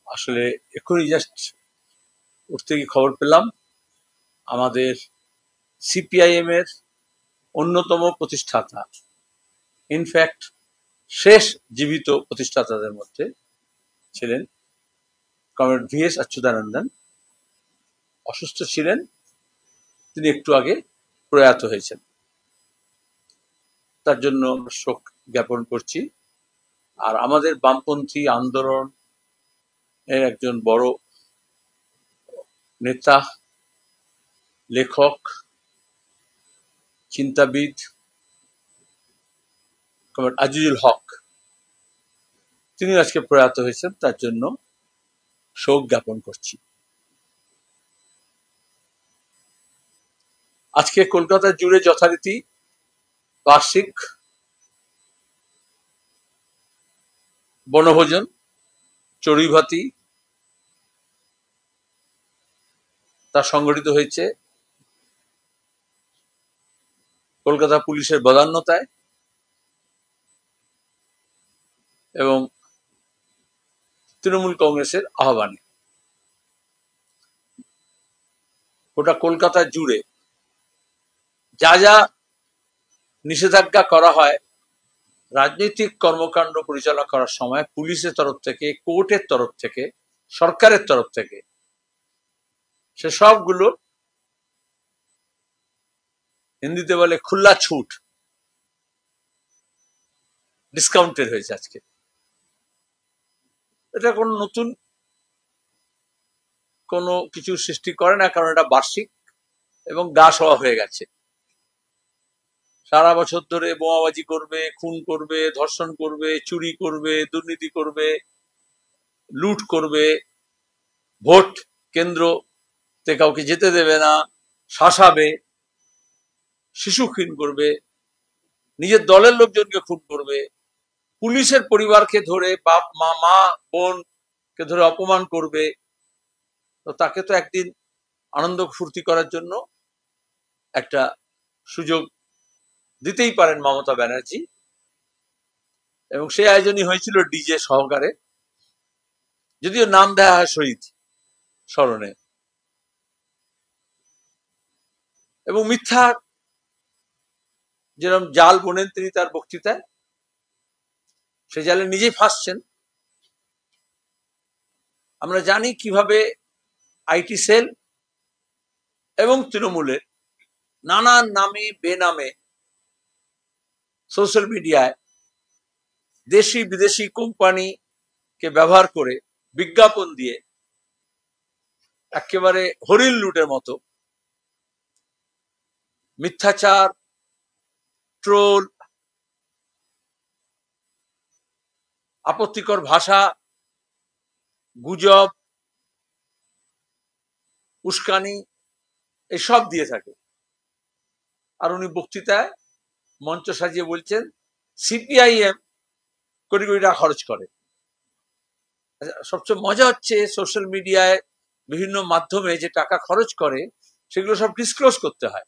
আসলে এখনই জাস্ট উঠতে গিয়ে খবর পেলাম আমাদের সিপিআইএম এর অন্যতম প্রতিষ্ঠাতা, ইনফ্যাক্ট শেষ জীবিত প্রতিষ্ঠাতাদের মধ্যে ছিলেন কমরেড VS অচ্যুতানন্দন। অসুস্থ ছিলেন, তিনি একটু আগে প্রয়াত হয়েছেন। তার জন্য শোক জ্ঞাপন করছি। আর আমাদের বামপন্থী আন্দোলন এর একজন বড় নেতা, লেখক, চিন্তাবিদ কমরেড আজিজুল হক, তিনি আজকে প্রয়াত হয়েছেন। তার জন্য শোক জ্ঞাপন করছি। আজকে কলকাতা জুড়ে যথারীতি বার্ষিক বনভোজন, চড়ুইভাতি তা সংগঠিত হয়েছে কলকাতা পুলিশের বদান্যতায় এবং তৃণমূল কংগ্রেসের আহ্বানে। গোটা কলকাতা জুড়ে যা যা নিষেধাজ্ঞা করা হয় রাজনৈতিক কর্মকাণ্ড পরিচালনা করার সময় পুলিশের তরফ থেকে, কোর্টের তরফ থেকে, সরকারের তরফ থেকে, সে সবগুলো হিন্দিতে বলে খুল্লা ছুট, ডিসকাউন্টেড হয়েছে আজকে। এটা কোনো নতুন কোনো কিছু সৃষ্টি করে না, কারণ এটা বার্ষিক এবং গা সওয়া হয়ে গেছে। সারা বছর ধরে বোমাবাজি করবে, খুন করবে, ধর্ষণ করবে, চুরি করবে, দুর্নীতি করবে, লুট করবে, ভোট কেন্দ্রতে কাউকে যেতে দেবে না, শাসাবে, শিশু খুন করবে, নিজের দলের লোকজনকে খুন করবে, পুলিশের পরিবারকে ধরে, বাপ মা, মা বোনকে ধরে অপমান করবে। তো তাকে তো একদিন আনন্দ ফুর্তি করার জন্য একটা সুযোগ দিতেই পারেন মমতা ব্যানার্জি, এবং সেই আয়োজনই হয়েছিল ডিজে সহকারে, যদিও নাম দেওয়া হয় শহীদ স্মরণে। এবং মিথ্যা যেরকম জাল বোনেন তিনি তার বক্তৃতায়, সে জালে নিজেই ফাঁসছেন। আমরা জানি কিভাবে আইটি সেল এবং তৃণমূলের নানান নামে বেনামে সোশ্যাল মিডিয়ায় দেশি বিদেশি কোম্পানিকে ব্যবহার করে বিজ্ঞাপন দিয়ে একেবারে হরিণ লুটের মতো মিথ্যাচার, ট্রোল, আপত্তিকর ভাষা, গুজব, উস্কানি এসব দিয়ে থাকে। আর উনি বক্তৃতায় মঞ্চ সাজিয়ে বলছেন সিপিআইএম কোটি কোটি টাকা খরচ করে। সবচেয়ে মজা হচ্ছে সোশ্যাল মিডিয়ায় বিভিন্ন মাধ্যমে যে টাকা খরচ করে সেগুলো সব ডিসক্লোজ করতে হয়,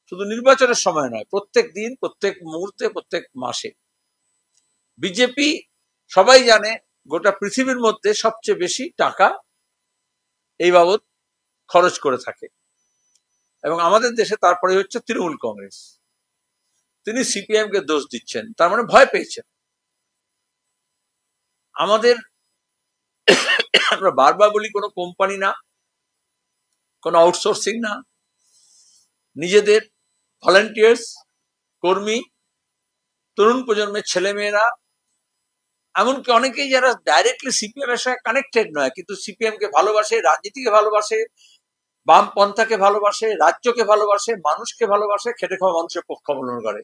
শুধু নির্বাচনের সময় নয়, প্রত্যেক দিন, প্রত্যেক মুহূর্তে, প্রত্যেক মাসে। বিজেপি সবাই জানে গোটা পৃথিবীর মধ্যে সবচেয়ে বেশি টাকা এই বাবদ খরচ করে থাকে, এবং আমাদের দেশে তারপরে হচ্ছে তৃণমূল কংগ্রেস। তিনি সিপিএম কে দোষ দিচ্ছেন, তার মানে ভয় পেয়েছেন। আমাদের আমরা বারবার বলি কোনো কোম্পানি না, কোনো আউটসোর্সিং না, নিজেদের ভলান্টিয়ার্স, কর্মী, তরুণ প্রজন্মের ছেলেমেয়েরা, এমনকি অনেকেই যারা ডাইরেক্টলি সিপিএম এর সঙ্গে কানেক্টেড নয় কিন্তু সিপিএম কে ভালোবাসে, রাজনীতিকে ভালোবাসে, বামপন্থাকে ভালোবাসে, রাজ্যকে ভালোবাসে, মানুষকে ভালোবাসে, খেটে খাওয়া মানুষের পক্ষ অবলম্বন করে,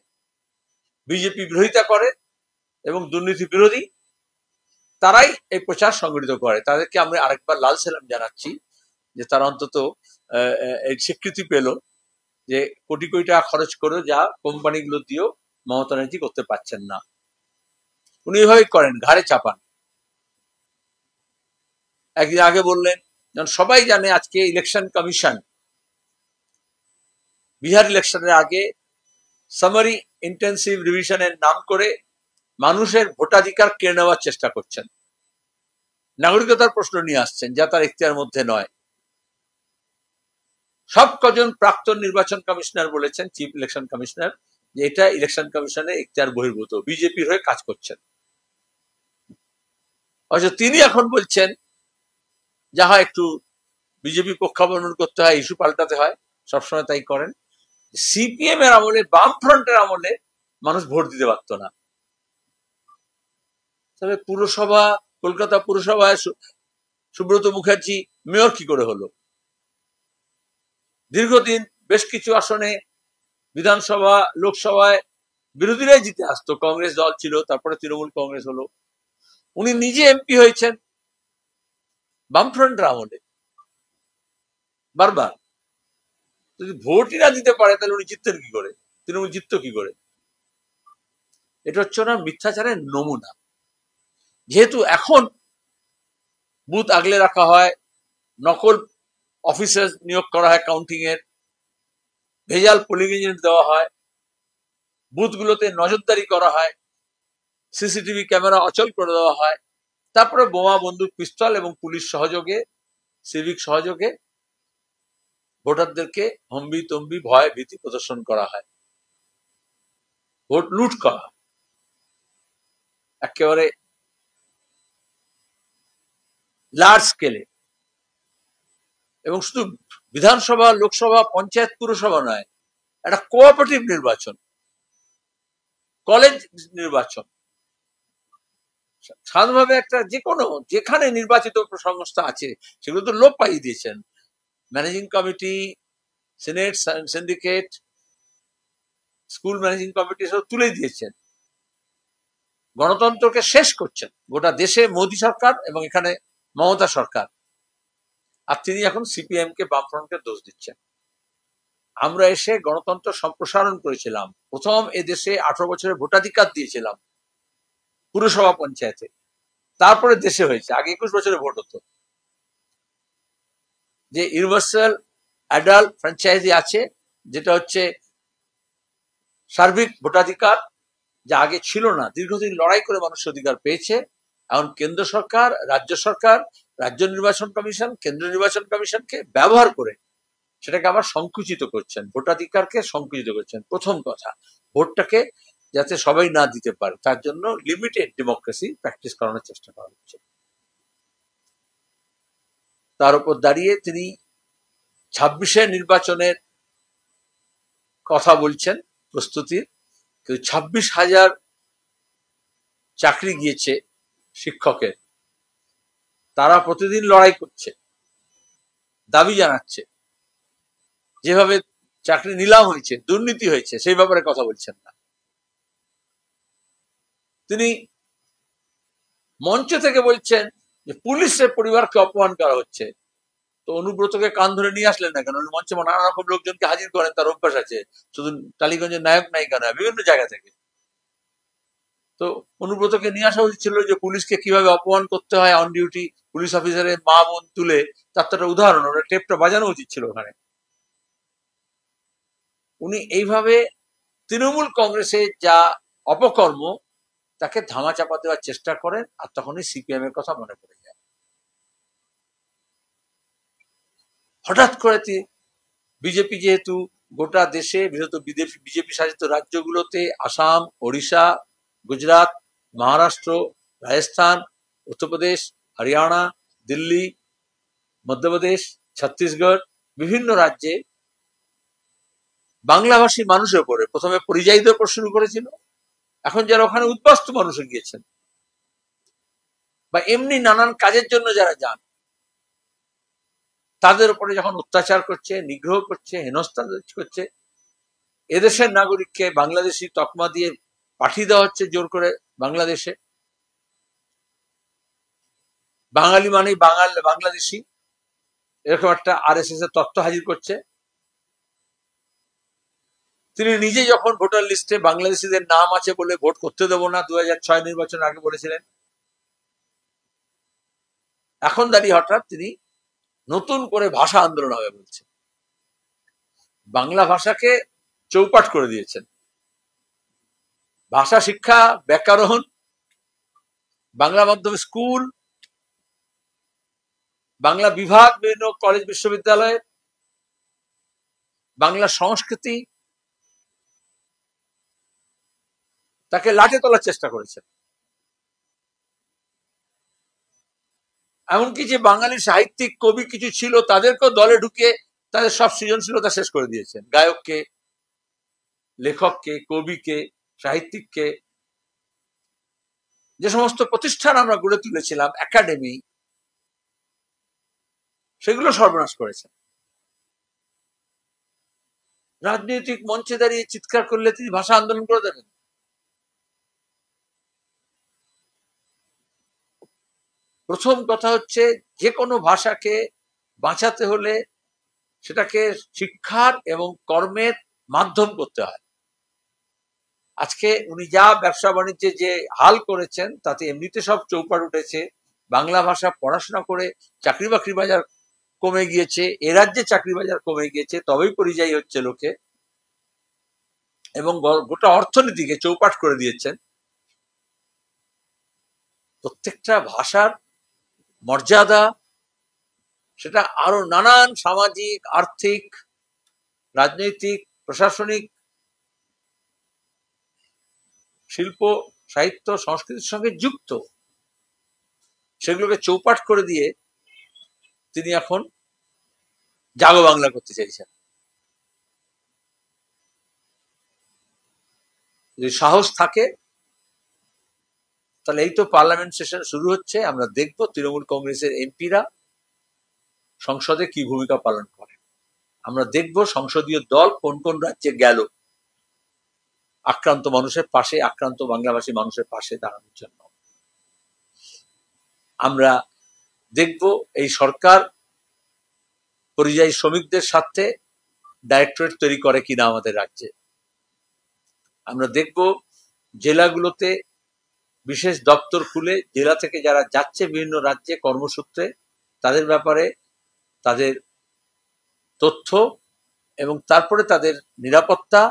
বিজেপি বিরোধিতা করে এবং দুর্নীতি বিরোধী, তারাই এই প্রচার সংগঠিত করে। তাদেরকে আমরা আরেকবার লাল সালাম জানাচ্ছি যে তারা অন্তত এই স্বীকৃতি পেল যে কোটি কোটি টাকা খরচ করে যা কোম্পানিগুলো দিয়েও মমতা ব্যানার্জি করতে পারছেন না। উনি এভাবেই করেন, ঘাড়ে চাপান। একদিন আগে বললেন, যেমন সবাই জানে আজকে ইলেকশন কমিশন বিহার ইলেকশনের আগে সামারি ইন্টেন্সিভ রিভিশনের নাম করে মানুষের ভোটাধিকার কেড়ে নেওয়ার চেষ্টা করছেন। নাগরিকতার প্রশ্ন নিয়ে আসছেন, যা তার এখতিয়ার মধ্যে নয়। সব কজন প্রাক্তন নির্বাচন কমিশনার বলেছেন, চিফ ইলেকশন কমিশনার, যে এটা ইলেকশন কমিশনের এখতিয়ার বহির্ভূত, বিজেপির হয়ে কাজ করছেন। অথচ তিনি এখন বলছেন যাহা একটু বিজেপি পক্ষাবলম্বন করতে হয়, ইস্যু পাল্টাতে হয়, সবসময় তাই করেন। সিপিএম এর আমলে, বামফ্রন্টের আমলে মানুষ ভোট দিতে পারত না। তবে পুরসভা, কলকাতা পুরসভায় সুব্রত মুখার্জি মেয়র কি করে হলো? দীর্ঘদিন বেশ কিছু আসনে বিধানসভা, লোকসভায় বিরোধীরাই জিতে আসতো, কংগ্রেস দল ছিল, তারপরে তৃণমূল কংগ্রেস হলো। উনি নিজে এমপি হয়েছেন বামফ্রন্টের আমলে বারবার। যদি ভোটই না দিতে পারে তাহলে উনি জিততেন কি করে? তৃণমূল জিততো কি করে? এটা হচ্ছে না মিথ্যাচারের নমুনা। যেহেতু এখন বুথ আগলে রাখা হয়, নকল অফিসার নিয়োগ করা হয় কাউন্টিং এর, ভেজাল পোলিং এজেন্ট দেওয়া হয়, বুথগুলোতে নজরদারি করা হয়, সিসিটিভি ক্যামেরা অচল করে দেওয়া হয়, তারপরে বোমা, বন্দুক, পিস্তল এবং পুলিশ সহযোগে, সিভিক সহযোগে ভোটারদেরকে হম্বি তম্বি, ভয়, ভীতি প্রদর্শন করা হয়, ভোট লুট করা হয় একেবারে লার্জ স্কেলে। এবং শুধু বিধানসভা, লোকসভা, পঞ্চায়েত, পুরসভা নয়, একটা কোঅপারেটিভ নির্বাচন, কলেজ নির্বাচন, সাধারণভাবে একটা যে কোনো, যেখানে নির্বাচিত সংস্থা আছে সেগুলো তো লোপ পাইয়ে দিয়েছেন। Managing committee, senate, syndicate, school managing committee সব তুলে দিয়েছেন, গণতন্ত্রকে শেষ করছেন গোটা দেশে মোদী সরকার এবং এখানে মমতা সরকার। আর তিনি এখন সিপিএম কে, বামফ্রন্টকে দোষ দিচ্ছেন। আমরা এসে গণতন্ত্র সম্প্রসারণ করেছিলাম, প্রথম এদেশে 18 বছরের ভোটাধিকার দিয়েছিলাম পুরসভা, পঞ্চায়েতে, তারপরে দেশে হয়েছে। আগে 21 বছরে ভোট হতো। যে ইউনিভার্সাল অ্যাডাল্ট ফ্র্যাঞ্চাইজি আছে, যেটা হচ্ছে সার্বিক ভোটাধিকার, যা আগে ছিল না, দীর্ঘদিন লড়াই করে মানুষ অধিকার পেয়েছে। এখন কেন্দ্র সরকার, রাজ্য সরকার, রাজ্য নির্বাচন কমিশন, কেন্দ্রীয় নির্বাচন কমিশনকে ব্যবহার করে সেটাকে আবার সংকুচিত করছেন, ভোটাধিকারকে সংকুচিত করছেন। প্রথম কথা, ভোটটাকে যাতে সবাই না দিতে পারে তার জন্য লিমিটেড ডেমোক্রেসি প্র্যাকটিস করানোর চেষ্টা করা হচ্ছে। তার উপর দাঁড়িয়ে তিনি 26-এর নির্বাচনের কথা বলছেন, প্রস্তুতির। 26,000 চাকরি গিয়েছে শিক্ষকের, তারা প্রতিদিন লড়াই করছে, দাবি জানাচ্ছে। যেভাবে চাকরি নিলাম হয়েছে, দুর্নীতি হয়েছে, সেই ব্যাপারে কথা বলছেন না। তিনি মঞ্চ থেকে বলছেন যে পুলিশের পরিবারকে অপমান করা হচ্ছে। তো অনুব্রতকে কান ধরে নিয়ে আসলেন না কেন? মঞ্চে নানা রকম লোকজনকে হাজির করেন, তার অভ্যাস আছে, শুধু টালিগঞ্জের নায়ক নায়িকা নয়, বিভিন্ন জায়গা থেকে। তো অনুব্রতকে নিয়ে আসা উচিত ছিল যে পুলিশকে কিভাবে অপমান করতে হয়, অন ডিউটি পুলিশ অফিসারের মা বোন তুলে, তার তো একটা উদাহরণ, ওটা টেপটা বাজানো উচিত ছিল ওখানে। উনি এইভাবে তৃণমূল কংগ্রেসে যা অপকর্ম তাকে ধামা চাপা দেওয়ার চেষ্টা করেন, আর তখনই সিপিএম এর কথা মনে পড়ে যায়। হঠাৎ করে বিজেপি যেহেতু গোটা দেশে, বিশেষত বিজেপি শাসিত রাজ্যগুলোতে, আসাম, ওড়িশা, গুজরাট, মহারাষ্ট্র, রাজস্থান, উত্তরপ্রদেশ, হরিয়ানা, দিল্লি, মধ্যপ্রদেশ, ছত্তিশগড়, বিভিন্ন রাজ্যে বাংলাভাষী মানুষের উপরে প্রথমে পরিযায়ীদের উপর শুরু করেছিল, এখন যারা ওখানে উদ্বাস্তু মানুষ গিয়েছেন বা এমনি নানান কাজের জন্য যারা যান, তাদের উপরে যখন অত্যাচার করছে, নিগ্রহ করছে, হেনস্থা করছে, এদেশের নাগরিককে বাংলাদেশি তকমা দিয়ে পাঠিয়ে দেওয়া হচ্ছে জোর করে বাংলাদেশে। বাঙালি মানেই বাংলাদেশি, এরকম একটা আরএসএস এর তত্ত্ব হাজির করছে। তিনি নিজে যখন ভোটার লিস্টে বাংলাদেশিদের নাম আছে বলে ভোট করতে দেবো না 2006 নির্বাচন আগে বলেছিলেন, এখন দাঁড়িয়ে হঠাৎ তিনি নতুন করে ভাষা আন্দোলন হবে বলছেন। বাংলা ভাষাকে চৌপাট করে দিয়েছেন। ভাষা শিক্ষা, ব্যাকরণ, বাংলা মাধ্যম স্কুল, বাংলা বিভাগ, বিভিন্ন কলেজ বিশ্ববিদ্যালয়ে বাংলা সংস্কৃতি তাকে লাটে তোলার চেষ্টা করেছেন। এমনকি যে বাঙালি সাহিত্যিক কবি কিছু ছিল তাদেরকেও দলে ঢুকিয়ে তাদের সব সৃজনশীলতা শেষ করে দিয়েছেন। গায়ককে, লেখককে, কবিকে, সাহিত্যিককে, যে সমস্ত প্রতিষ্ঠান আমরা গড়ে তুলেছিলাম, একাডেমি, সেগুলো সর্বনাশ করেছেন। রাজনৈতিক মঞ্চে দাঁড়িয়ে চিৎকার করলে তিনি ভাষা আন্দোলন করে দেবেন? প্রথম কথা হচ্ছে, যে কোনো ভাষাকে বাঁচাতে হলে সেটাকে শিক্ষার এবং কর্মের মাধ্যম করতে হয়। আজকে উনি যা ব্যবসা বাণিজ্যে যে হাল করেছেন তাতে এমনিতে সব চৌপাট উঠেছে। বাংলা ভাষা পড়াশোনা করে চাকরি বাকরি বাজার কমে গিয়েছে, এ রাজ্যে চাকরি বাজার কমে গিয়েছে, তবেই পরিযায়ী হচ্ছে লোকে, এবং গোটা অর্থনীতিকে চৌপাট করে দিয়েছেন। প্রত্যেকটা ভাষার মর্যাদা, সেটা আরো নানান সামাজিক, আর্থিক, রাজনৈতিক, প্রশাসনিক, শিল্প, সাহিত্য, সংস্কৃতির সঙ্গে যুক্ত, সেগুলোকে চৌপাট করে দিয়ে তিনি এখন জাগো বাংলা করতে চাইছেন। যদি সাহস থাকে তাহলে এই তো পার্লামেন্ট সেশন শুরু হচ্ছে, আমরা দেখব তৃণমূল কংগ্রেসের এমপিরা সংসদে কি ভূমিকা পালন করে। আমরা দেখব সংসদীয় দল কোন কোন রাজ্যে গেল আক্রান্ত মানুষের পাশে, আক্রান্ত বাংলাভাষী মানুষের পাশে দাঁড়ানোর জন্য। আমরা দেখব এই সরকার পরিযায়ী শ্রমিকদের স্বার্থে ডাইরেক্টরেট তৈরি করে কিনা আমাদের রাজ্যে। আমরা দেখব জেলাগুলোতে বিশেষ দপ্তর খুলে জেলা থেকে যারা যাচ্ছে বিভিন্ন রাজ্যে কর্মসূত্রে, তাদের ব্যাপারে তাদের তথ্য এবং তারপরে তাদের নিরাপত্তা,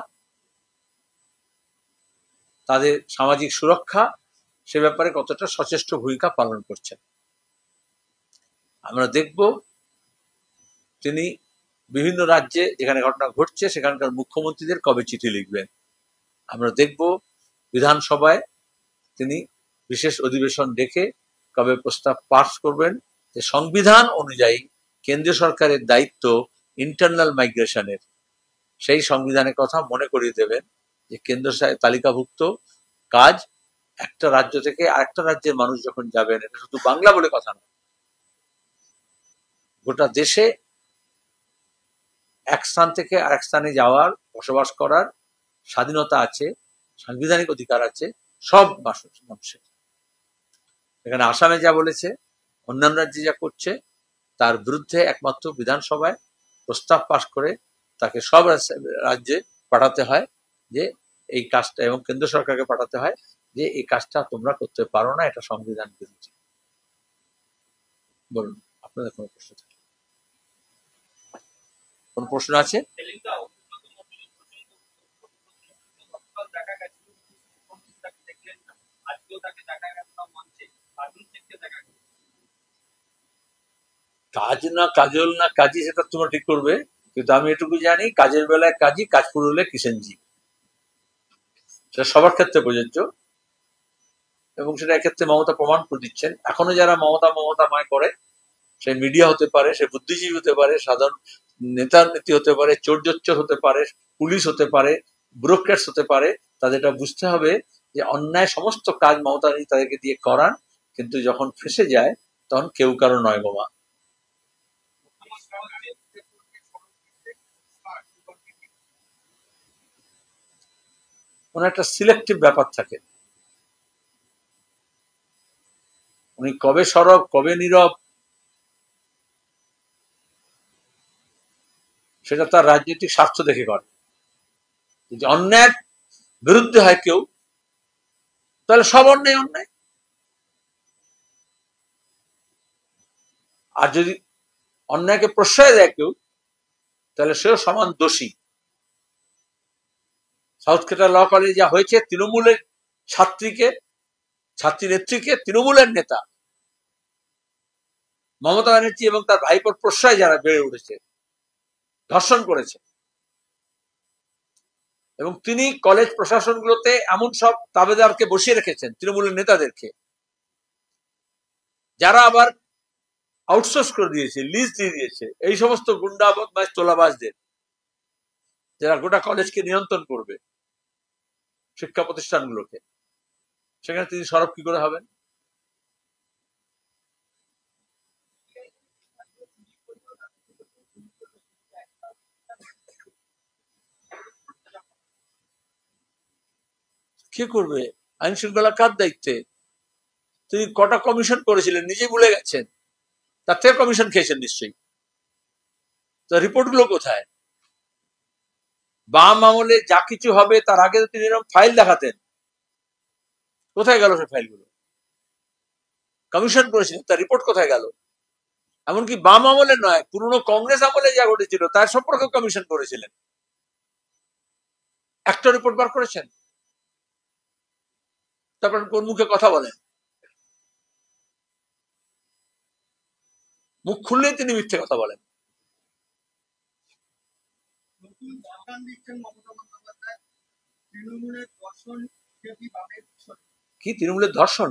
তাদের সামাজিক সুরক্ষা, সে ব্যাপারে কতটা সচেষ্ট ভূমিকা পালন করছেন। আমরা দেখব তিনি বিভিন্ন রাজ্যে যেখানে ঘটনা ঘটছে সেখানকার মুখ্যমন্ত্রীদের কবে চিঠি লিখবেন। আমরা দেখব বিধানসভায় তিনি বিশেষ অধিবেশন ডেকে কবে প্রস্তাব পাস করবেন যে সংবিধান অনুযায়ী কেন্দ্রীয় সরকারের দায়িত্ব ইন্টারনাল মাইগ্রেশনের। সেই সংবিধানের কথা মনে করিয়ে দেবেন যে কেন্দ্র তালিকাভুক্ত কাজ একটা রাজ্য থেকে আরেকটা রাজ্যের মানুষ যখন যাবেন, এটা শুধু বাংলা বলে কথা নয়, গোটা দেশে এক স্থান থেকে আরেক স্থানে যাওয়ার, বসবাস করার স্বাধীনতা আছে, সাংবিধানিক অধিকার আছে সব মানুষের। এখানে আসামে যা বলেছে, অন্যান্য রাজ্যে যা করছে, তার বিরুদ্ধে একমাত্র বিধানসভায় প্রস্তাব পাশ করে তাকে সব রাজ্যে পাঠাতে হয় যে এই কাজটা, এবং কেন্দ্র সরকারকে পাঠাতে হয় যে এই কাজটা তোমরা করতে পারো না, এটা সংবিধান বিরোধী। বলুন, আপনাদের কোনো প্রশ্ন থাকে? কোন প্রশ্ন আছে? কাজ না কাজল না কাজী, সেটা তোমরা ঠিক করবে, কিন্তু আমি এটুকু জানি কাজের বেলায় কাজী, কাজ পুরোলে কিষেনজি, সেটা সবার ক্ষেত্রে প্রযোজ্য, এবং সেটা এক্ষেত্রে মমতা প্রমাণ করে দিচ্ছেন। এখনো যারা মমতাময় করে, সে মিডিয়া হতে পারে, সে বুদ্ধিজীবী হতে পারে, সাধারণ নেতা নীতি হতে পারে, চোর হতে পারে, পুলিশ হতে পারে, ব্যুরোক্র্যাটস হতে পারে, তাদের এটা বুঝতে হবে যে অন্যায় সমস্ত কাজ মমতা তাদেরকে দিয়ে করান, কিন্তু যখন ফেসে যায় তখন কেউ কারো নয় বোমা। একটা সিলেক্টিভ ব্যাপার থাকে, উনি কবে সরব কবে নীরব সেটা তার রাজনৈতিক স্বার্থ দেখে করে। যদি অন্যায়ের বিরুদ্ধে হয় কেউ, তাহলে সব অন্যায় অন্যায়, আর যদি অন্যায়কে প্রশ্রয় দেয় কেউ, তাহলে সেও সমান দোষী। সাউথ কেটা ল কলেজে যা হয়েছে, তৃণমূলের ছাত্রী নেত্রীকে তৃণমূলের নেতা মমতা ব্যানার্জি এবং তার ভাইপোর প্রশ্রয় যারা বেড়ে উঠেছে, ধর্ষণ করেছে, এবং তিনি কলেজ প্রশাসনগুলোতে এমন সব তাবেদারকে বসিয়ে রেখেছেন তৃণমূলের নেতাদেরকে, যারা আবার আউটসোর্স করে দিয়েছে, লিজ দিয়ে দিয়েছে এই সমস্ত গুন্ডা বদমাশ তোলাবাজদের, যারা গোটা কলেজকে নিয়ন্ত্রণ করবে, শিক্ষা প্রতিষ্ঠানগুলোকে। সেখানে তিনি সরব কি করে হবেন? কে করবে? আইন শৃঙ্খলা কার দায়িত্বে? তিনি কটা কমিশন করেছিলেন নিজেই ভুলে গেছেন। তার থেকে কমিশন খেয়েছেন নিশ্চয়ই। তো রিপোর্ট গুলো কোথায়? বাম আমলে যা কিছু হবে তার আগে তিনি এরকম ফাইল দেখাতেন, কোথায় গেল সে ফাইলগুলো? কমিশন করেছিলেন, তার রিপোর্ট কোথায় গেল? এমনকি বাম আমলে নয়, পুরনো কংগ্রেস আমলে যা ঘটেছিল তার সম্পর্কে কমিশন করেছিলেন, একটা রিপোর্ট বার করেছেন? তারপর কোন মুখে কথা বলেন? মুখ খুললেই তিনি মিথ্যে কথা বলেন। কি তৃণমূলের ধর্ষণ?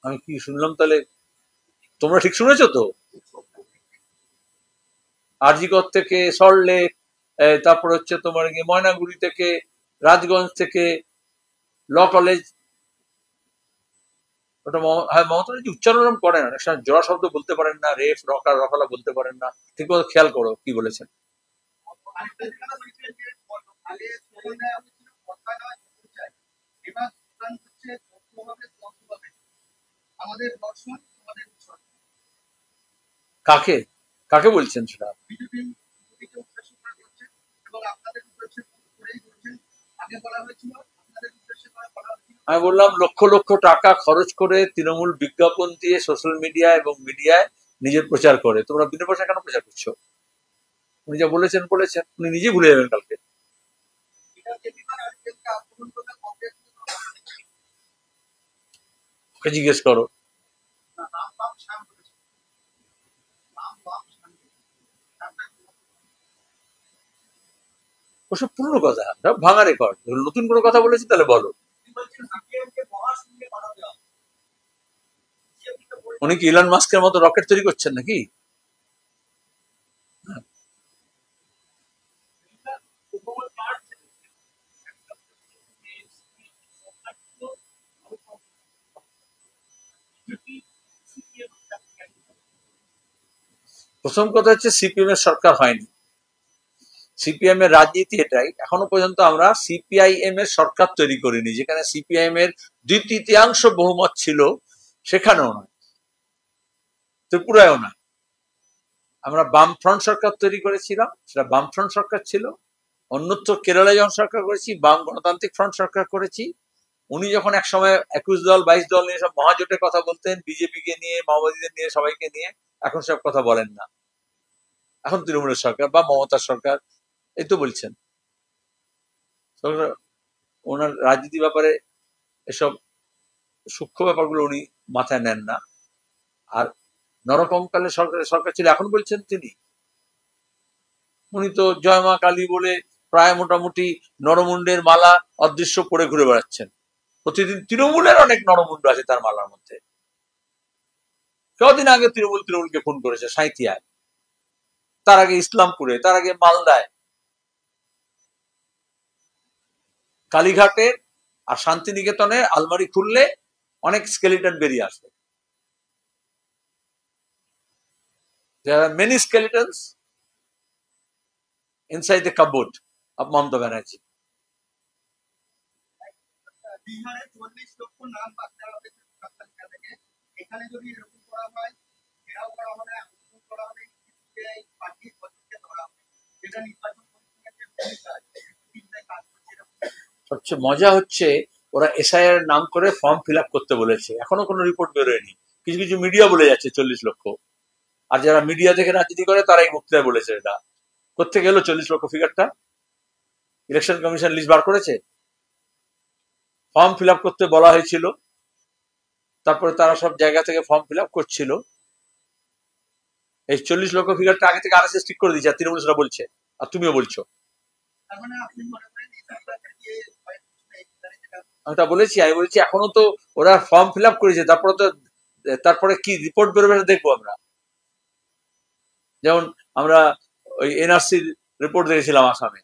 আমি কি শুনলাম তাহলে? তোমরা ঠিক শুনেছো তো? আরজিকর থেকে, সল্টলেক, তারপর হচ্ছে তোমার ময়নাগুড়ি থেকে, রাজগঞ্জ থেকে, ল কলেজ। ওটা হ্যাঁ, মমতা ব্যানার্জি উচ্চারণ করেন, অনেক সময় জোড়া শব্দ বলতে পারেন না, রেফ রকা রফলা বলতে পারেন না। ঠিক মতো খেয়াল করো কি বলেছেন। কাকে কাকে বলছেন সেটা? আমি বললাম লক্ষ লক্ষ টাকা খরচ করে তৃণমূল বিজ্ঞাপন দিয়ে সোশ্যাল মিডিয়া এবং মিডিয়ায় নিজের প্রচার করে। তোমরা বিনা পয়সা কেন প্রচার করছো? উনি যা বলেছেন বলেছেন, উনি নিজে ভুলে যাবেন কালকে। ওকে জিজ্ঞেস করো। ওসব পুরনো কথা, সব ভাঙা রেকর্ড। নতুন কোনো কথা বলেছি তাহলে বলো। উনি কি ইলন মাস্কের মতো রকেট তৈরি করছেন নাকি? প্রথম কথা হচ্ছে সিপিএম এর সরকার হয়নি। সিপিএম এর রাজনীতি এটাই, এখনো পর্যন্ত আমরা সিপিআইএম এর সরকার তৈরি করিনি। যেখানে সিপিআইএম এর 2/3 বহুমত ছিল, সেখানেও নয়, ত্রিপুরায়ও নয়। আমরা বামফ্রন্ট সরকার তৈরি করেছিলাম, সেটা বামফ্রন্ট সরকার ছিল। অন্যত্র কেরালায় যখন সরকার করেছি, বাম গণতান্ত্রিক ফ্রন্ট সরকার করেছি। উনি যখন এক সময় 21 দল 22 দল নিয়ে সব মহাজোটের কথা বলতেন, বিজেপিকে নিয়ে, মাওবাদীদের নিয়ে, সবাইকে নিয়ে, এখন সব কথা বলেন না। এখন তৃণমূলের সরকার বা মমতার সরকার, এই তো বলছেন। ওনার রাজনীতি ব্যাপারে এসব সূক্ষ্ম ব্যাপারগুলো উনি মাথায় নেন না। আর নরকঙ্কালে সরকার ছিল, এখন বলছেন তিনি। উনি তো জয় মা কালী বলে প্রায় মোটামুটি নরমুন্ডের মালা অদৃশ্য পরে ঘুরে বেড়াচ্ছেন। প্রতিদিন তৃণমূলের অনেক নরমুন্ড আছে তার মালার মধ্যে। কদিন আগে তৃণমূলকে ফোন করেছে সাঁইথিয়ায়, তার আগে ইসলামপুরে, তার আগে মালদায়। কালীঘাটের আর শান্তিনিকেতনের আলমারি খুললে অনেক স্কেলিটন বেরিয়ে আসবে। There are many skeletons inside the cupboard of Mamata Banerjee. সবচেয়ে মজা হচ্ছে ওরা এসআইআর নাম করে ফর্ম ফিল আপ করতে বলেছে, এখনো কোনো রিপোর্ট বেরোয়নি। কিছু কিছু মিডিয়া বলে যাচ্ছে 40 লক্ষ। আর যারা মিডিয়া থেকে রাজনীতি করে তারা এই বক্তৃতায় বলেছে। এটা কোথেকে গেল 40 লক্ষ ফিগারটা? ইলেকশন কমিশন লিস্ট বার করেছে, ফর্ম ফিল আপ করতে বলা হয়েছিল। তারপরে তারা সব জায়গা থেকে ফর্ম ফিল আপ করছিল। এই 40 লক্ষ ফিগারটা আগে থেকে আরএসএস ঠিক করে দিয়েছে, তৃণমূল সেটা বলছে, আর তুমিও বলছো। আমি তা বলেছি, আমি বলেছি এখনো তো ওরা ফর্ম ফিল আপ করেছে, তারপরে কি রিপোর্ট বেরোবে দেখবো আমরা। যেমন আমরা ওই এনআরসির রিপোর্ট দেখেছিলাম আসামে,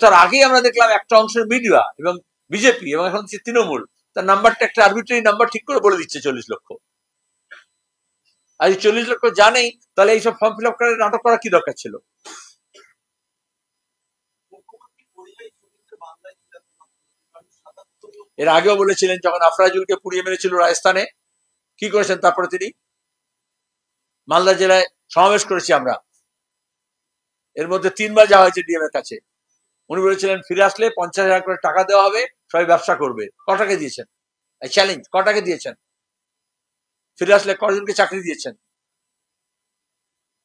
তার আগেই আমরা দেখলাম একটা অংশের মিডিয়া এবং বিজেপি এবং এখন তৃণমূল তার নাম্বারটা একটা আরবিট্রারি নাম্বার ঠিক করে বলে দিচ্ছে 40 লক্ষ। আর এই 40 লক্ষ জানেই, তাহলে এইসব ফর্ম ফিল আপ করে নাটক করার কি দরকার ছিল? এর আগেও বলেছিলেন যখন আফরাজুলকে পুড়িয়ে মেরেছিল রাজস্থানে, কি করেছেন তারপরে তিনি? মালদা জেলায় সমাবেশ করেছি আমরা, এর মধ্যে 3 বার যাওয়া হয়েছে ডিএম এর কাছে। উনি বলেছিলেন ফিরে আসলে 50,000 করে টাকা দেওয়া হবে, সবাই ব্যবসা করবে। কটাকে দিয়েছেন? চ্যালেঞ্জ, কটাকে দিয়েছেন? ফিরে আসলে কজনকে চাকরি দিয়েছেন?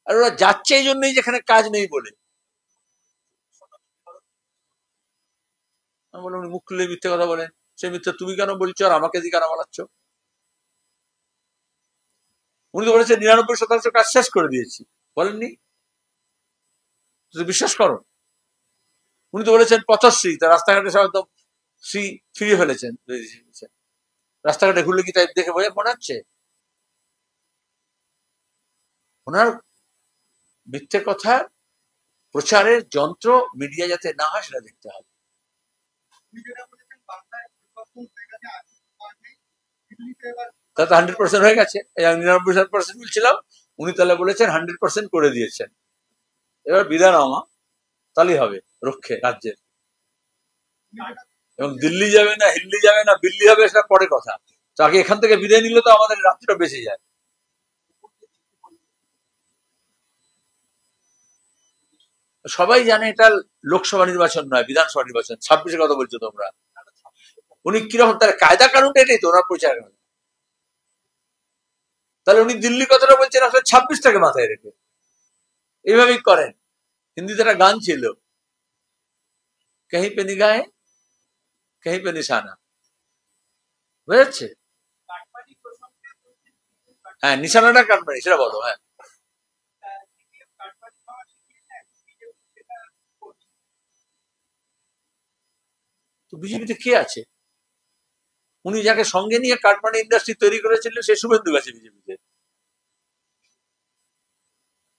আর ওরা যাচ্ছে এই জন্যই যেখানে কাজ নেই বলে। আমি বললাম উনি মুখ খুলে মিথ্যে কথা বলেন, সে মিথ্যে তুমি কেন বলছো আর আমাকে দিয়ে কেন বলাচ্ছ? উনি তো বলেছেন 99% কাজ শেষ করে দিয়েছি, বলেননি? বিশ্বাস করো, উনি তো বলেছেন পথশ্রী, তার রাস্তাঘাটে সব একদম শ্রী ফিরিয়ে ফেলেছেন। রাস্তাঘাটে ঘুরলে কি তাই দেখে মনে হচ্ছে? ওনার মিথ্যে কথা প্রচারের যন্ত্র মিডিয়া যাতে না হয় সেটা দেখতে হবে। তা তো 100% হয়ে গেছে। 99% বলছিলাম, উনি তাহলে বলেছেন 100% করে দিয়েছেন। এবার বিধান আমা তাহলেই হবে রক্ষে রাজ্যের। এবং দিল্লি যাবে না, হিল্লি যাবে না, বিল্লি হবে, সেটা পরে কথা। তো আগে এখান থেকে বিদায় নিলে তো আমাদের রাজ্যটা বেঁচে যায়। সবাই জানে এটা লোকসভা নির্বাচন নয়, বিধানসভা নির্বাচন। 26-এ কথা বলছো তোমরা। উনি কিরকম তাহলে কায়দা কানুনটা এটাই তো ওনার প্রচার। তাহলে উনি দিল্লি কথাটা বলছেন আসলে 26টাকে মাথায় রেখে, এইভাবেই করেন। হিন্দিতে একটা গান ছিল, কहीं पे निगाहें कहीं पे निशाना, বুঝাচ্ছে? হ্যাঁ, নিশানাটা কাটমানি, সেটা বলো। হ্যাঁ, তো বিজেপিতে কে আছে? উনি যাকে সঙ্গে নিয়ে কাটমানি ইন্ডাস্ট্রি তৈরি করেছিলেন সে শুভেন্দু আছে বিজেপিতে।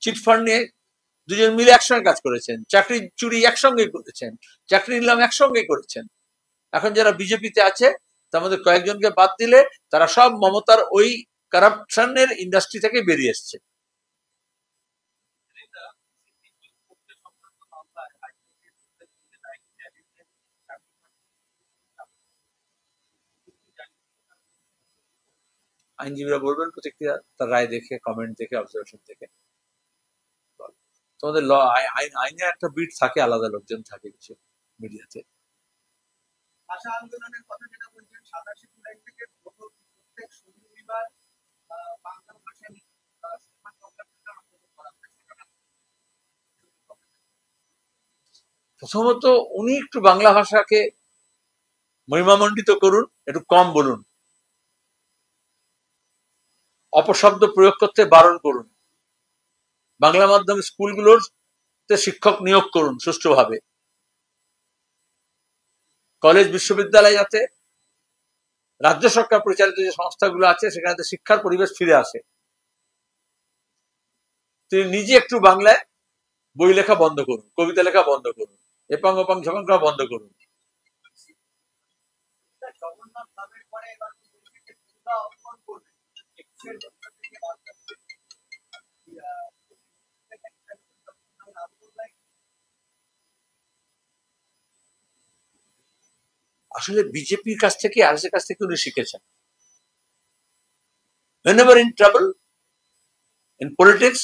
চিটফান্ড নিয়ে দুজন মিলে একসঙ্গে কাজ করেছেন, চাকরি চুরি একসঙ্গে করেছেন, চাকরি নিলাম একসঙ্গে করেছেন। এখন যারা বিজেপিতে আছে তার মধ্যে কয়েকজনকে বাদ দিলে তারা সব মমতার ওই কারাপশনের ইন্ডাস্ট্রি থেকে বেরিয়ে এসছে। আইনজীবীরা বলবেন প্রতিক্রিয়া, তার রায় দেখে, কমেন্ট দেখে, অবজারভেশন দেখে। তোমাদের ল আইনের একটা বিট থাকে, আলাদা লোকজন থাকে কিছু মিডিয়াতে। ভাষা আন্দোলনের কথা যেটা বলছেন, 87 জুলাই থেকে প্রত্যেক শনিবার বাংলা ভাষা নিয়ে প্রথমত উনি একটু বাংলা ভাষাকে মহিমামণ্ডিত করুন, একটু কম বলুন, অপশব্দ প্রয়োগ করতে বারণ করুন, বাংলা মাধ্যম স্কুলগুলোর শিক্ষক নিয়োগ করুন সুষ্ঠুভাবে, কলেজ বিশ্ববিদ্যালয় যাতে রাজ্য সরকার পরিচালিত যে সংস্থাগুলো আছে সেখানে শিক্ষার পরিবেশ ফিরে আসে। তিনি নিজে একটু বাংলায় বই লেখা বন্ধ করুন, কবিতা লেখা বন্ধ করুন, এপাং ওপাং ঝপাং করা বন্ধ করুন। আসলে বিজেপির কাছ থেকে আরএসএস কাছ থেকে উনি শিখেছেন। Whenever in trouble in politics,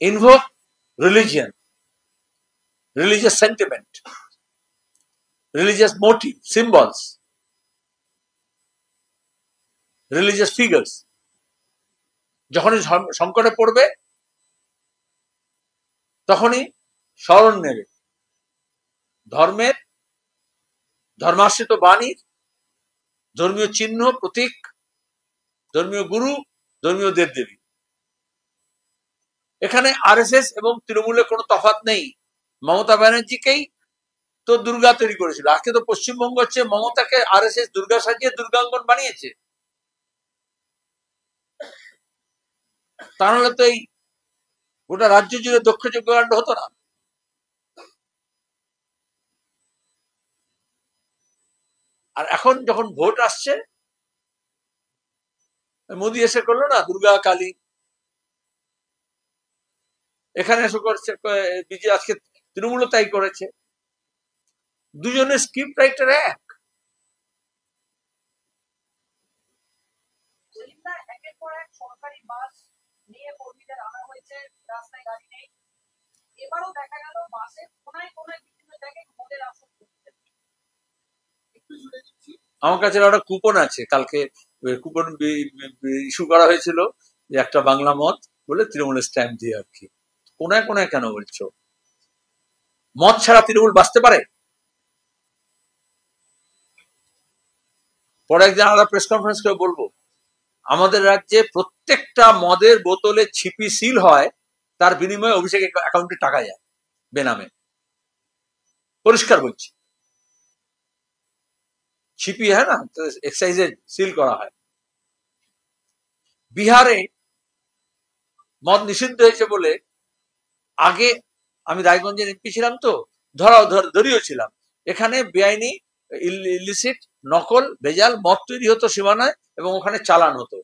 invoke religion, religious sentiment, religious motive, symbols, religious figures. যখনই সংকটে পড়বে তখনই স্মরণ নেবে ধর্মের, ধর্মাশ্রিত বাণীর ধর্মীয় চিহ্ন, প্রতীক, ধর্মীয় গুরু, ধর্মীয় দেবদেবী। এখানে আরএসএস এবং তৃণমূলের কোনো তফাৎ নেই। মমতা ব্যানার্জিকেই তো দুর্গা তৈরি করেছিল। আজকে তো পশ্চিমবঙ্গ হচ্ছে মমতাকে আরএসএস দুর্গা সাজিয়ে দুর্গাঙ্গন বানিয়েছে। তা নাহলে তো এই গোটা রাজ্য জুড়ে দক্ষ যজ্ঞকাণ্ড হতো না। আর এখন যখন ভোট আসছে, মোদী এসে করলো না দুর্গা কালী, এখানে এসে করছে বিজেপি, আজকে তৃণমূল তাই করেছে। দুজনের স্ক্রিপ্ট রাইটার এক। সরকারি বাস নিয়ে কর্মীদের আনা হয়েছে, রাস্তায় গাড়ি নেই। এবারও দেখা গেল বাসের কোনায় কোনায় বিভিন্ন জায়গায় মদের আসর। আমার কাছে একটা কুপন আছে, কালকে কুপন ইস্যু করা হয়েছিল যে একটা বাংলা মদ বলে তৃণমূলের স্ট্যাম্প দিয়ে আর কি। কোনায় কোনায় কেন বলছো? মদ ছাড়া তৃণমূল বাঁচতে পারে? পরে একদিন আলাদা প্রেস কনফারেন্স করে বলবো, আমাদের রাজ্যে প্রত্যেকটা মদের বোতলে ছিপি সিল হয়, তার বিনিময়ে অভিষেক অ্যাকাউন্টে টাকা যায় বেনামে। পরিষ্কার বলছি, ছিপি হয় না, এক্সাইজে সিল করা হয়। বিহারে মদ নিষিদ্ধ হয়েছে বলে, আগে আমি রায়গঞ্জের এমপি ছিলাম তো, ধরিও ছিলাম, এখানে বেআইনি ইলিসিট নকল ভেজাল মদ তৈরি হতো সীমানায় এবং ওখানে চালান হতো।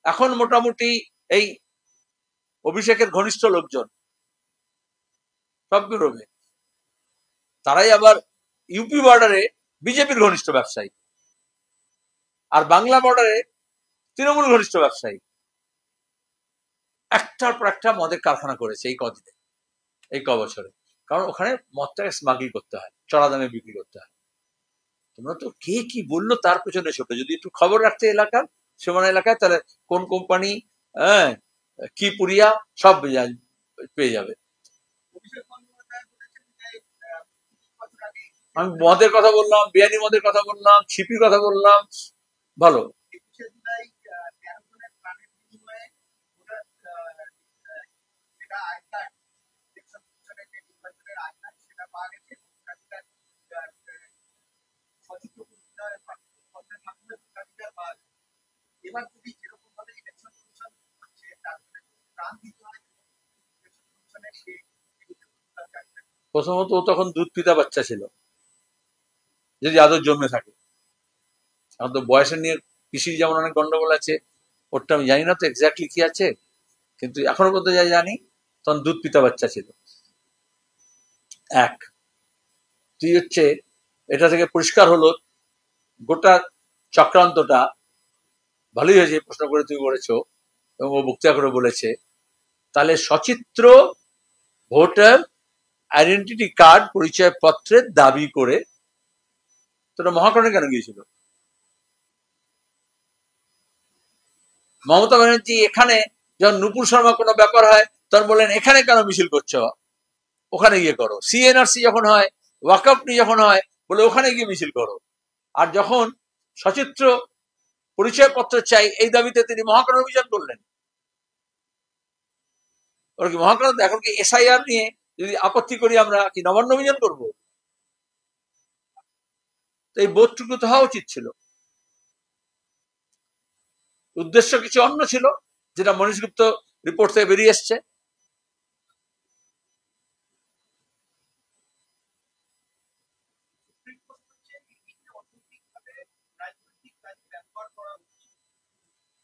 এখন মোটামুটি এই অভিষেকের ঘনিষ্ঠ লোকজন সব বেরোবে, তারাই আবার ইউপি বর্ডারে বিজেপির ঘনিষ্ঠ ব্যবসায়ী, আর বাংলা বর্ডারে তৃণমূল ঘনিষ্ঠ ব্যবসায়ী। একটার পর একটা মদের কারখানা করেছে এই কদিনে, এই বছরে। কারণ ওখানে মদটাকে স্মাগল করতে হয়, চড়া দামে বিক্রি করতে হয়। তোমরা তো কে কি বললো তার পেছনে ছোট, যদি একটু খবর রাখতে এলাকার সীমানা এলাকায়, তাহলে কোন কোম্পানি, হ্যাঁ, কি পুরিয়া সব পেয়ে যাবে। আমি মদের কথা বললাম, বিয়ানি মদের কথা বললাম, ছিপির কথা বললাম, ভালো। প্রথমত ও তখন দুধ পিতা বাচ্চা ছিল, যদি আদর জমে থাকে। এখন তো বয়সের নিয়ে কৃষির যেমন অনেক গন্ডগোল আছে, ওরটা আমি জানি না তো এক্স্যাক্টলি কি আছে, কিন্তু এখনো পর্যন্ত যা জানি তখন দুধ পিতা বাচ্চা ছিল। এক, তুই হচ্ছে এটা থেকে পরিষ্কার হলো গোটা চক্রান্তটা ভালোই হয়েছে প্রশ্ন করে তুমি বলেছো, এবং ও বক্তৃতা করে বলেছে। তাহলে সচিত্র ভোটার আইডেন্টিটি কার্ড, পরিচয় পত্রের দাবি করে তোরা মহাকরণে কেন গিয়েছিল? মমতা ব্যানার্জি এখানে যখন নুপুর শর্মা কোনো ব্যাপার হয় তখন বলেন এখানে কেন মিছিল করছো, ওখানে গিয়ে করো। সিএনআরসি যখন হয়, ওয়াকআপ নিয়ে যখন হয়, বলে ওখানে গিয়ে মিছিল করো। আর যখন সচিত্র পরিচয় পত্র চাই এই দাবিতে তিনি মহাকরণ অভিযান করলেন। ওরা কি মহাকরণ, এখন কি এসআইআর নিয়ে যদি আপত্তি করি আমরা কি নবান্ন অভিযান করবো? এই বোধটুকু তো হওয়া উচিত ছিল। উদ্দেশ্য কিছু অন্য ছিল, যেটা মনীশ গুপ্ত রিপোর্ট থেকে বেরিয়ে এসছে।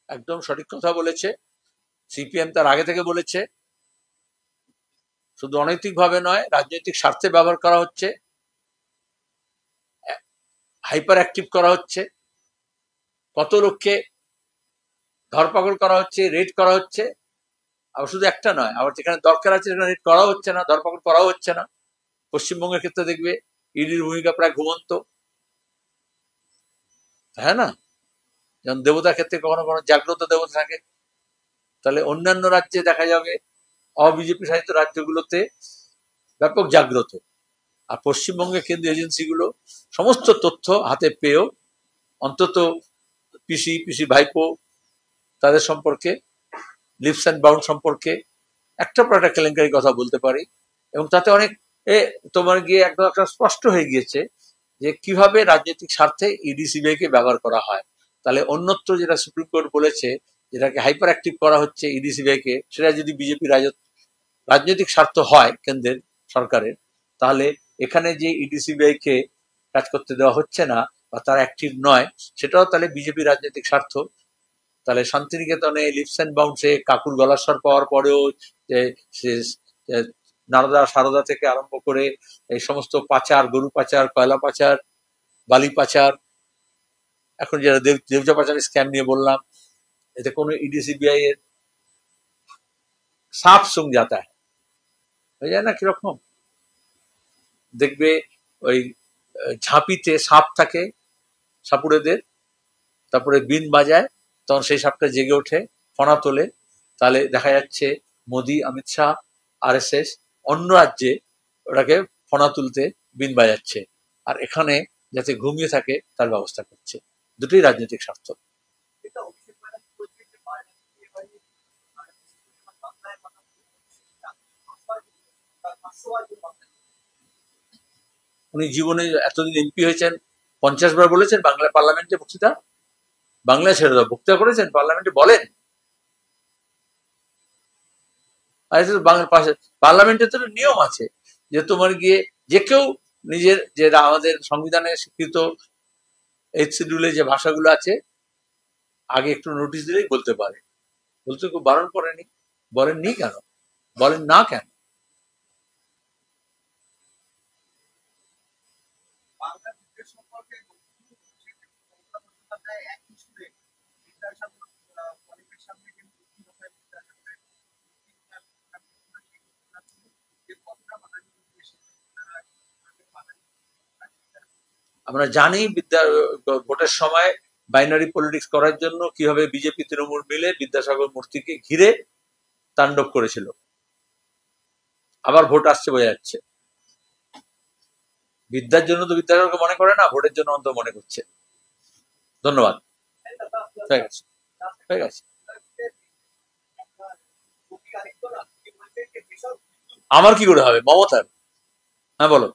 একদম সঠিক কথা বলেছে, সিপিএম তার আগে থেকে বলেছে, শুধু অনৈতিক ভাবে নয়, রাজনৈতিক স্বার্থে ব্যবহার করা হচ্ছে, হাইপার অ্যাক্টিভ করা হচ্ছে, কত লোককে ধরপাকড় করা হচ্ছে, রেড করা হচ্ছে। আবার শুধু একটা নয়, আবার যেখানে দরকার আছে সেখানে রেড করা হচ্ছে না, ধরপাকড় করাও হচ্ছে না। পশ্চিমবঙ্গের ক্ষেত্রে দেখবে ইডির ভূমিকা প্রায় ঘুমন্ত, হ্যাঁ না? যেমন দেবতার ক্ষেত্রে কখনো কখনো জাগ্রত দেবতা থাকে, তাহলে অন্যান্য রাজ্যে দেখা যাবে অবিজেপি শাসিত রাজ্যগুলোতে ব্যাপক জাগ্রত। আর পশ্চিমবঙ্গের কেন্দ্রীয় এজেন্সিগুলো সমস্ত তথ্য হাতে পেয়েও অন্তত পিসি ভাইপো তাদের সম্পর্কে, লিপস অ্যান্ড বাউন্ড সম্পর্কে একটা পর একটা কেলেঙ্কারি কথা বলতে পারি, এবং তাতে অনেক তোমার গিয়ে একদম একটা স্পষ্ট হয়ে গিয়েছে যে কিভাবে রাজনৈতিক স্বার্থে ইডি সিবিআই কে ব্যবহার করা হয়। তাহলে অন্যত্র যেটা সুপ্রিম কোর্ট বলেছে, যেটাকে হাইপার অ্যাক্টিভ করা হচ্ছে ইডি সিবিআই কে, সেটা যদি বিজেপি রাজনৈতিক স্বার্থ হয় কেন্দ্রের সরকারের, তাহলে এখানে যে ইডি সিবিআই কে কাজ করতে দেওয়া হচ্ছে না বা তারা অ্যাক্টিভ নয়, সেটাও তাহলে বিজেপি রাজনৈতিক স্বার্থ। তাহলে শান্তিনিকেতনে লিপস অ্যান্ড বাউন্ডসে কাকুর গলার স্বর পাওয়ার পরেও নারদা সারদা থেকে আরম্ভ করে এই সমস্ত পাচার, গরু পাচার, কয়লা পাচার, বালি পাচার, এখন যেটা দেবজা পাচারের স্ক্যাম নিয়ে বললাম, এতে কোনো ইডি সিবিআই এর সাপ সুং যাতা হয়ে যায় না কিরকম। দেখবে ওই ঝাঁপিতে সাপ থাকে সাপুড়েদের, তারপরে বিন বাজায়, তখন সেই সাপটা জেগে ওঠে, ফনা তোলে, তাহলে দেখা যাচ্ছে মোদি, অমিত শাহ, আরএসএস অন্য রাজ্যে ওটাকে ফনা তুলতে বিন বাজাচ্ছে, আর এখানে যাতে ঘুমিয়ে থাকে তার ব্যবস্থা করছে। দুটোই রাজনৈতিক স্বার্থ। উনি জীবনে এতদিন এমপি হয়েছেন, 50 বার বলেছেন বাংলা পার্লামেন্টে বক্তৃতা, বাংলায় ছেড়ে দাও, বক্তৃতা করেছেন পার্লামেন্টে, বলেন। আর বাংলা পার্লামেন্টে তো নিয়ম আছে যে তোমার গিয়ে যে কেউ নিজের, যে আমাদের সংবিধানে স্বীকৃত 8th শিডিউলে যে ভাষাগুলো আছে, আগে একটু নোটিশ দিলেই বলতে পারে। বলতে কেউ বারণ করেনি, বলেননি কেন, বলেন না কেন? আমরা জানি ভোটের সময় বাইনারি পলিটিক্স করার জন্য কিভাবে বিজেপি তৃণমূল মিলে বিদ্যাসাগর মূর্তিকে ঘিরে তাণ্ডব করেছিল। আবার ভোট আসছে বোঝা যাচ্ছে, বিদ্যার জন্য তো বিদ্যাসাগরকে মনে করে না, ভোটের জন্য অন্তত মনে করছে। ধন্যবাদ, হয়ে গেছে, হয়ে গেছে। আমার কি করে হবে, মমতার? হ্যাঁ বলো।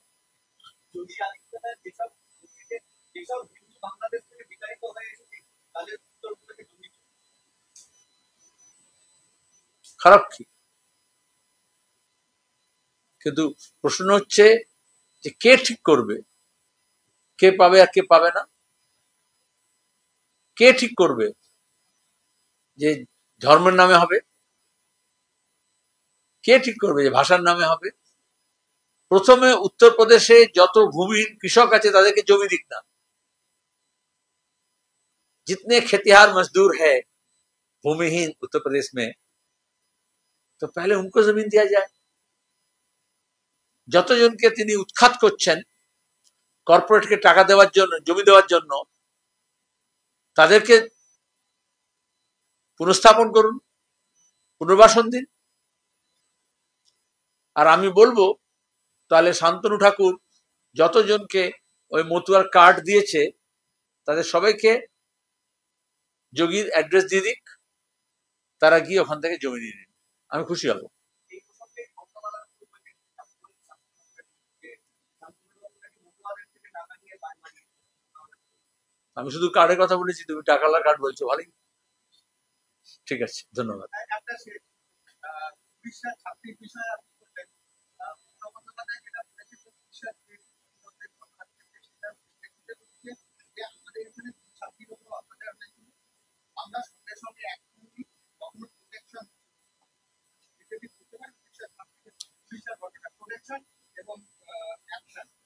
খারাপ কি? কিন্তু প্রশ্ন হচ্ছে যে কে ঠিক করবে, কে পাবে আর কে পাবে না? কে ঠিক করবে যে ধর্মের নামে হবে? কে ঠিক করবে যে ভাষার নামে হবে? প্রথমে উত্তরপ্রদেশে যত ভূমিহীন কৃষক আছে তাদেরকে জমি দিক না। जितने खेतिहार मजदूर है भूमिहीन उत्तर प्रदेश में, तो पहले उनको जमीन दिया जाए। যতজনকে তিনি উৎখাত করছেন কর্পোরেটকে টাকা দেওয়ার জন্য, জমি দেওয়ার জন্য, তাদেরকে পুনঃস্থাপন করুন, পুনর্বাসন দিন। আর আমি বলবো তাহলে শান্তনু ঠাকুর যতজনকে ওই মতুয়ার কার্ড দিয়েছে তাদের সবাইকে যোগীর অ্যাড্রেস দিয়ে দিক, তারা গিয়ে ওখান থেকে জমি নিয়ে নিন, আমি খুশি হব। আমি শুধু কার্ডের কথা বলেছি, তুমি টাকালার কার্ড বলছো, ভালোই, ঠিক আছে, ধন্যবাদ।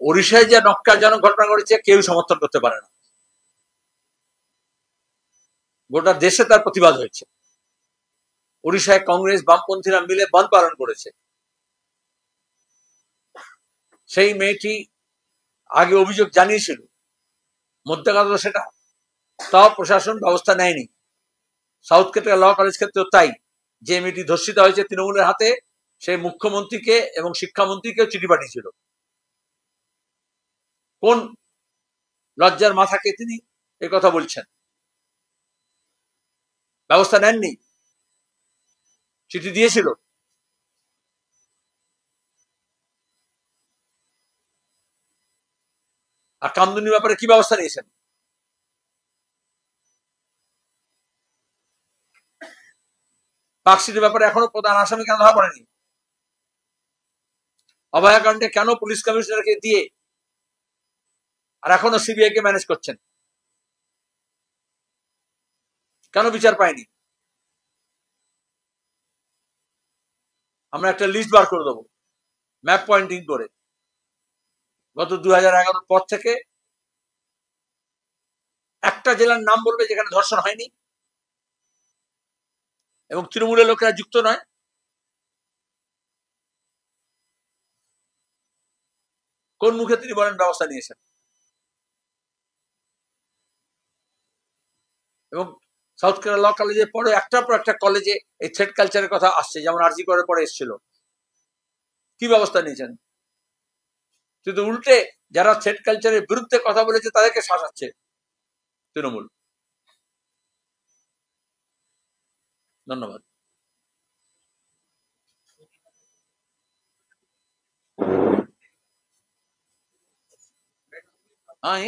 ওড়িশায় যে নক্কারজনক ঘটনা ঘটেছে কেউ সমর্থন করতে পারে না, গোটা দেশে তার প্রতিবাদ হয়েছে। ওড়িশায় কংগ্রেস বামপন্থীরা মিলে বন্ধ পালন করেছে। সেই মেয়েটি আগে অভিযোগ জানিয়েছিল, মধ্যকাল সেটা, তাও প্রশাসন ব্যবস্থা নেয়নি। সাউথ কেটার ল কলেজ ক্ষেত্রেও তাই, যে মেয়েটি ধর্ষিত হয়েছে তৃণমূলের হাতে, সে মুখ্যমন্ত্রীকে এবং শিক্ষামন্ত্রীকেও চিঠি পাঠিয়েছিল। কোন লজ্জার মাথাকে তিনি এ কথা বলছেন, ব্যবস্থা নেননি, চিঠি দিয়েছিল। আর কামদুনির ব্যাপারে কি ব্যবস্থা নিয়েছেন? পার্কশিটের ব্যাপারে এখনো প্রধান আসামি কেন ধরা পড়েনি? অভয়াকাণ্ডে কেন পুলিশ কমিশনারকে দিয়ে আর এখনো সিবিআই কে ম্যানেজ করছেন? কেন বিচার পায়নি? আমরা একটা লিস্ট বার করে দেবো ম্যাপ পয়েন্টিং করে, গত 2011 পর থেকে একটা জেলার নাম বলবে যেখানে ধর্ষণ হয়নি এবং তৃণমূলের লোকেরা যুক্ত নয়। কোন মুখে তিনি বলেন ব্যবস্থা নিয়েছেন? এবং সাউথ কেরালা ল কলেজের পরে একটার পর একটা কলেজে এই থ্রেড কালচারের কথা আসছে, যেমন আরজি করার পরে এসেছিল। কি ব্যবস্থা নিয়েছেন? কিন্তু উল্টে যারা থ্রেড কালচারের বিরুদ্ধে কথা বলেছে তাদেরকে শাসাচ্ছে তৃণমূল। ধন্যবাদ। हाँ,